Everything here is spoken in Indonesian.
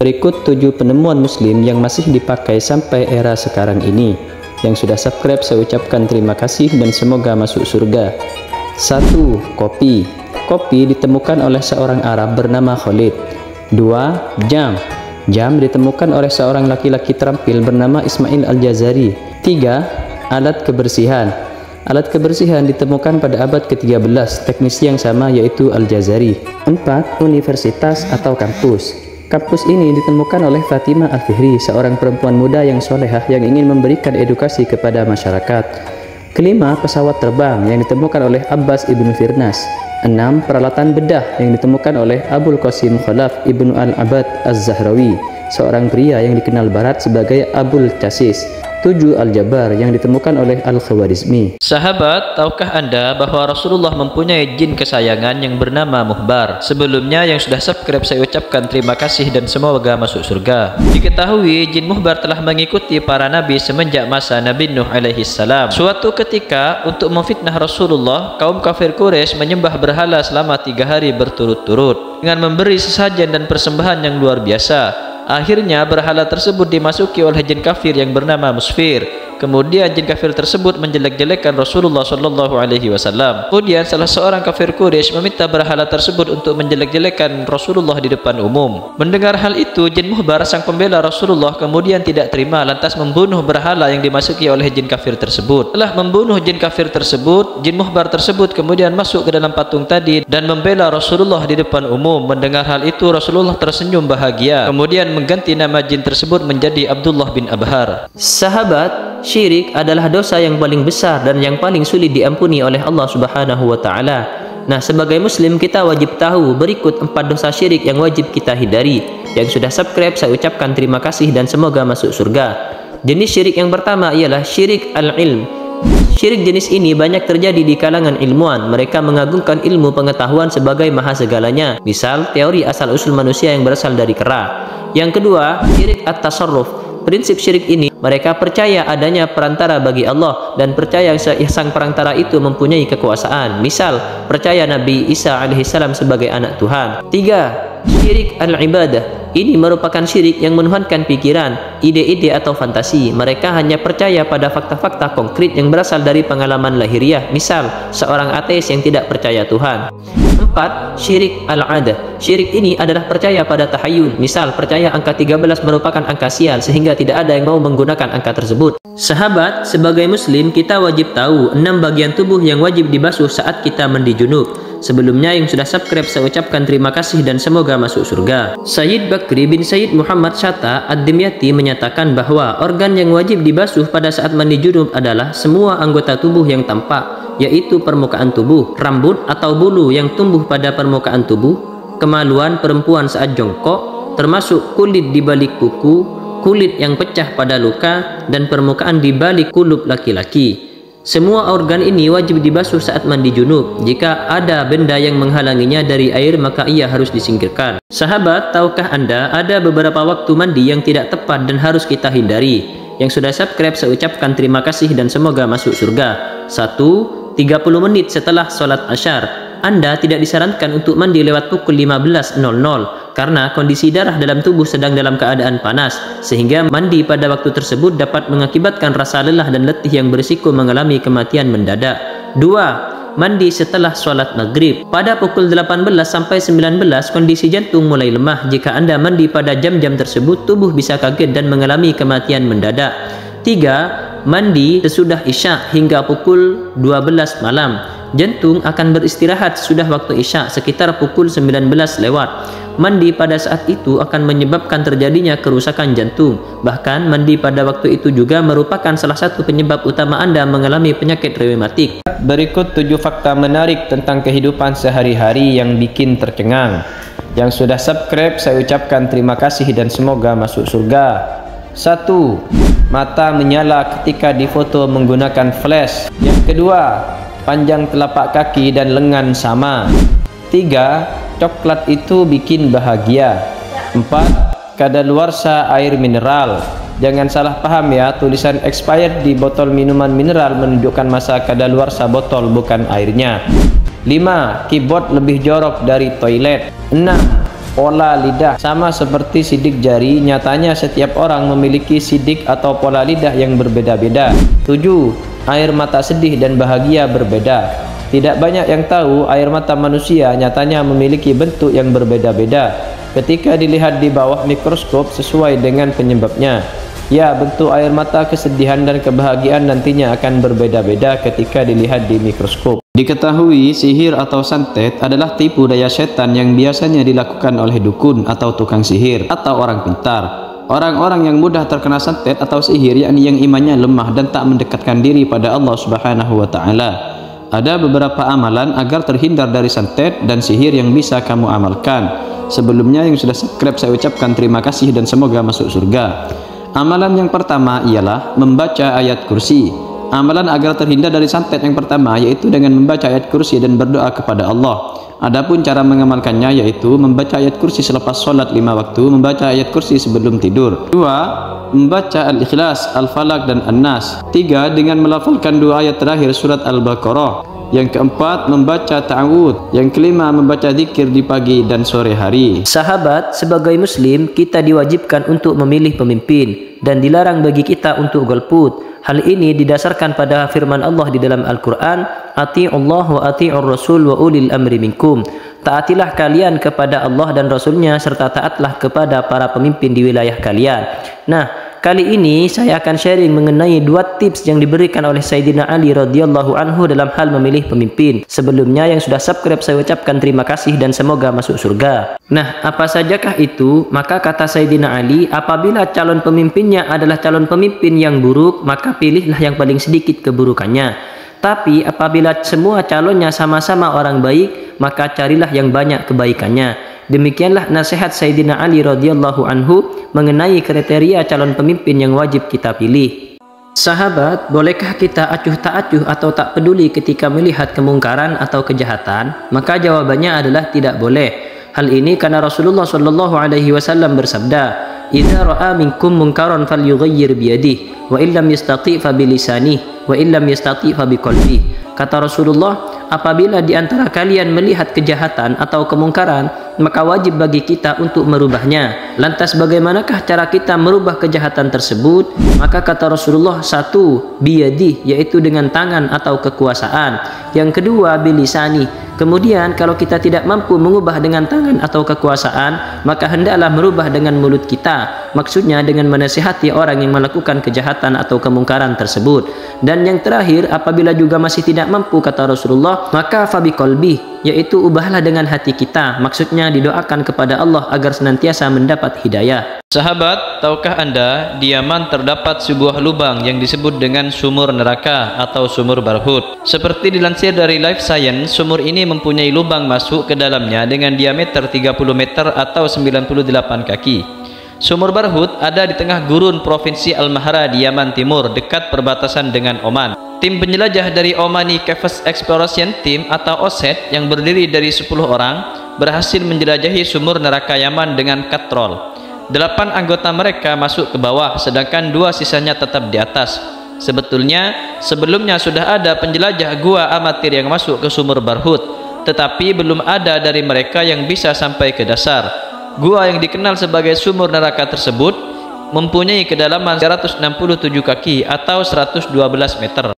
Berikut 7 penemuan muslim yang masih dipakai sampai era sekarang ini. Yang sudah subscribe saya ucapkan terima kasih dan semoga masuk surga. 1. Kopi. Kopi ditemukan oleh seorang Arab bernama Khalid. 2. Jam. Jam ditemukan oleh seorang laki-laki terampil bernama Ismail Al-Jazari. 3. Alat kebersihan. Alat kebersihan ditemukan pada abad ke-13, teknisi yang sama yaitu Al-Jazari. 4. Universitas atau kampus. Kampus ini ditemukan oleh Fatimah Al-Fihri, seorang perempuan muda yang solehah yang ingin memberikan edukasi kepada masyarakat. 5. Pesawat terbang yang ditemukan oleh Abbas ibnu Firnas. 6. Peralatan bedah yang ditemukan oleh Abul Qasim Khalaf ibnu Al-Abad Az-Zahrawi, seorang pria yang dikenal barat sebagai Abul Chasis. 7. Al-Jabar yang ditemukan oleh Al-Khawarizmi. Sahabat, tahukah Anda bahwa Rasulullah mempunyai jin kesayangan yang bernama Muhbar? Sebelumnya yang sudah subscribe saya ucapkan terima kasih dan semoga masuk surga. Diketahui jin Muhbar telah mengikuti para nabi semenjak masa Nabi Nuh alaihi salam. Suatu ketika untuk memfitnah Rasulullah, kaum kafir Quraisy menyembah berhala selama 3 hari berturut-turut dengan memberi sesajen dan persembahan yang luar biasa. Akhirnya berhala tersebut dimasuki oleh jin kafir yang bernama Musfir. Kemudian jin kafir tersebut menjelek-jelekkan Rasulullah Shallallahu Alaihi Wasallam. Kemudian salah seorang kafir Quraisy meminta berhala tersebut untuk menjelek-jelekkan Rasulullah di depan umum. Mendengar hal itu, jin Muhbar sang pembela Rasulullah kemudian tidak terima, lantas membunuh berhala yang dimasuki oleh jin kafir tersebut. Setelah membunuh jin kafir tersebut, jin Muhbar tersebut kemudian masuk ke dalam patung tadi dan membela Rasulullah di depan umum. Mendengar hal itu, Rasulullah tersenyum bahagia, kemudian mengganti nama jin tersebut menjadi Abdullah bin Abhar. Sahabat, syirik adalah dosa yang paling besar dan yang paling sulit diampuni oleh Allah Subhanahu wa taala. Nah, sebagai muslim kita wajib tahu berikut 4 dosa syirik yang wajib kita hindari. Yang sudah subscribe saya ucapkan terima kasih dan semoga masuk surga. Jenis syirik yang pertama ialah syirik al-ilm. Syirik jenis ini banyak terjadi di kalangan ilmuwan. Mereka mengagungkan ilmu pengetahuan sebagai maha segalanya. Misal, teori asal-usul manusia yang berasal dari kera. Yang kedua, syirik at-tasarruf. Prinsip syirik ini, mereka percaya adanya perantara bagi Allah dan percaya sang perantara itu mempunyai kekuasaan. Misal, percaya Nabi Isa alaihissalam sebagai anak Tuhan. 3. Syirik al-ibadah. Ini merupakan syirik yang menuhankan pikiran, ide-ide atau fantasi. Mereka hanya percaya pada fakta-fakta konkret yang berasal dari pengalaman lahiriah. Misal, seorang ateis yang tidak percaya Tuhan. 4. Syirik al-adah. Syirik ini adalah percaya pada tahayul. Misal, percaya angka 13 merupakan angka sial sehingga tidak ada yang mau menggunakan angka tersebut. Sahabat, sebagai muslim kita wajib tahu 6 bagian tubuh yang wajib dibasuh saat kita mandi junub. Sebelumnya yang sudah subscribe saya ucapkan terima kasih dan semoga masuk surga. Sayyid Bakri bin Sayyid Muhammad Shatta Ad-Dimyati menyatakan bahwa organ yang wajib dibasuh pada saat mandi junub adalah semua anggota tubuh yang tampak, yaitu permukaan tubuh, rambut atau bulu yang tumbuh pada permukaan tubuh, kemaluan perempuan saat jongkok, termasuk kulit di balik kuku, kulit yang pecah pada luka, dan permukaan di balik kulup laki-laki. Semua organ ini wajib dibasuh saat mandi junub. Jika ada benda yang menghalanginya dari air, maka ia harus disingkirkan. Sahabat, tahukah Anda ada beberapa waktu mandi yang tidak tepat dan harus kita hindari? Yang sudah subscribe saya ucapkan terima kasih dan semoga masuk surga. 1. 30 menit setelah sholat asyar. Anda tidak disarankan untuk mandi lewat pukul 15.00 karena kondisi darah dalam tubuh sedang dalam keadaan panas, sehingga mandi pada waktu tersebut dapat mengakibatkan rasa lelah dan letih yang berisiko mengalami kematian mendadak. 2. Mandi setelah sholat maghrib. Pada pukul 18 sampai 19 kondisi jantung mulai lemah. Jika Anda mandi pada jam-jam tersebut, tubuh bisa kaget dan mengalami kematian mendadak. 3. Mandi sesudah isya hingga pukul 12 malam. Jantung akan beristirahat sudah waktu isya sekitar pukul 19 lewat. Mandi pada saat itu akan menyebabkan terjadinya kerusakan jantung. Bahkan mandi pada waktu itu juga merupakan salah satu penyebab utama Anda mengalami penyakit reumatik. Berikut 7 fakta menarik tentang kehidupan sehari-hari yang bikin tercengang. Yang sudah subscribe saya ucapkan terima kasih dan semoga masuk surga. 1. Mata menyala ketika difoto menggunakan flash. Yang kedua, panjang telapak kaki dan lengan sama. 3. Coklat itu bikin bahagia. 4. Kadaluarsa air mineral. Jangan salah paham ya, tulisan expired di botol minuman mineral menunjukkan masa kadaluarsa botol, bukan airnya. 5. Keyboard lebih jorok dari toilet. 6. pola lidah. Sama seperti sidik jari, nyatanya setiap orang memiliki sidik atau pola lidah yang berbeda-beda. 7. Air mata sedih dan bahagia berbeda. Tidak banyak yang tahu air mata manusia nyatanya memiliki bentuk yang berbeda-beda ketika dilihat di bawah mikroskop sesuai dengan penyebabnya. Ya, bentuk air mata kesedihan dan kebahagiaan nantinya akan berbeda-beda ketika dilihat di mikroskop. Diketahui sihir atau santet adalah tipu daya setan yang biasanya dilakukan oleh dukun atau tukang sihir atau orang pintar. Orang-orang yang mudah terkena santet atau sihir yakni yang imannya lemah dan tak mendekatkan diri pada Allah Subhanahu wa taala. Ada beberapa amalan agar terhindar dari santet dan sihir yang bisa kamu amalkan. Sebelumnya yang sudah subscribe saya ucapkan terima kasih dan semoga masuk surga. Amalan yang pertama ialah membaca ayat kursi. Amalan agar terhindar dari santet yang pertama yaitu dengan membaca ayat kursi dan berdoa kepada Allah. Adapun cara mengamalkannya yaitu membaca ayat kursi selepas sholat 5 waktu, membaca ayat kursi sebelum tidur. 2. Membaca Al-Ikhlas, Al-Falaq dan An-Nas. 3. Dengan melafalkan 2 ayat terakhir surat Al-Baqarah. Yang keempat, membaca ta'awud. Yang kelima, membaca zikir di pagi dan sore hari. Sahabat, sebagai muslim, kita diwajibkan untuk memilih pemimpin dan dilarang bagi kita untuk golput. Hal ini didasarkan pada firman Allah di dalam Al-Quran, Ati'ullah wa ati'ur rasul wa ulil amri minkum. Taatilah kalian kepada Allah dan Rasulnya serta taatlah kepada para pemimpin di wilayah kalian. Nah, kali ini saya akan sharing mengenai 2 tips yang diberikan oleh Sayyidina Ali radhiyallahu anhu dalam hal memilih pemimpin. Sebelumnya yang sudah subscribe saya ucapkan terima kasih dan semoga masuk surga. Nah, apa sajakah itu? Maka kata Sayyidina Ali, apabila calon pemimpinnya adalah calon pemimpin yang buruk, maka pilihlah yang paling sedikit keburukannya. Tapi apabila semua calonnya sama-sama orang baik, maka carilah yang banyak kebaikannya. Demikianlah nasihat Sayyidina Ali radhiyallahu anhu mengenai kriteria calon pemimpin yang wajib kita pilih. Sahabat, bolehkah kita acuh tak acuh atau tak peduli ketika melihat kemungkaran atau kejahatan? Maka jawabannya adalah tidak boleh. Hal ini karena Rasulullah Shallallahu Alaihi Wasallam bersabda, "Idza ra'a minkum munkaran falyughayyir biyadihi, wa illam yastati' fa bilisanihi, wa illam yastati' fa biqalbihi." Kata Rasulullah, apabila di antara kalian melihat kejahatan atau kemungkaran, maka wajib bagi kita untuk merubahnya. Lantas bagaimanakah cara kita merubah kejahatan tersebut? Maka kata Rasulullah, 1. Biyadi, yaitu dengan tangan atau kekuasaan. Yang kedua, bilisani. Kemudian kalau kita tidak mampu mengubah dengan tangan atau kekuasaan, maka hendaklah merubah dengan mulut kita. Maksudnya dengan menasihati orang yang melakukan kejahatan atau kemungkaran tersebut. Dan yang terakhir, apabila juga masih tidak mampu, kata Rasulullah, maka fabi qalbi, yaitu ubahlah dengan hati kita. Maksudnya didoakan kepada Allah agar senantiasa mendapat hidayah. Sahabat, tahukah Anda di Yaman terdapat sebuah lubang yang disebut dengan sumur neraka atau sumur barhut. Seperti dilansir dari Life Science, sumur ini mempunyai lubang masuk ke dalamnya dengan diameter 30 meter atau 98 kaki. Sumur Barhut ada di tengah gurun provinsi Al-Mahra di Yaman Timur, dekat perbatasan dengan Oman. Tim penjelajah dari Omani Caves Exploration Team atau OSET yang berdiri dari 10 orang berhasil menjelajahi sumur neraka Yaman dengan katrol. 8 anggota mereka masuk ke bawah, sedangkan 2 sisanya tetap di atas. Sebetulnya, sebelumnya sudah ada penjelajah gua amatir yang masuk ke sumur Barhut, tetapi belum ada dari mereka yang bisa sampai ke dasar. Gua yang dikenal sebagai sumur neraka tersebut mempunyai kedalaman 167 kaki atau 112 meter.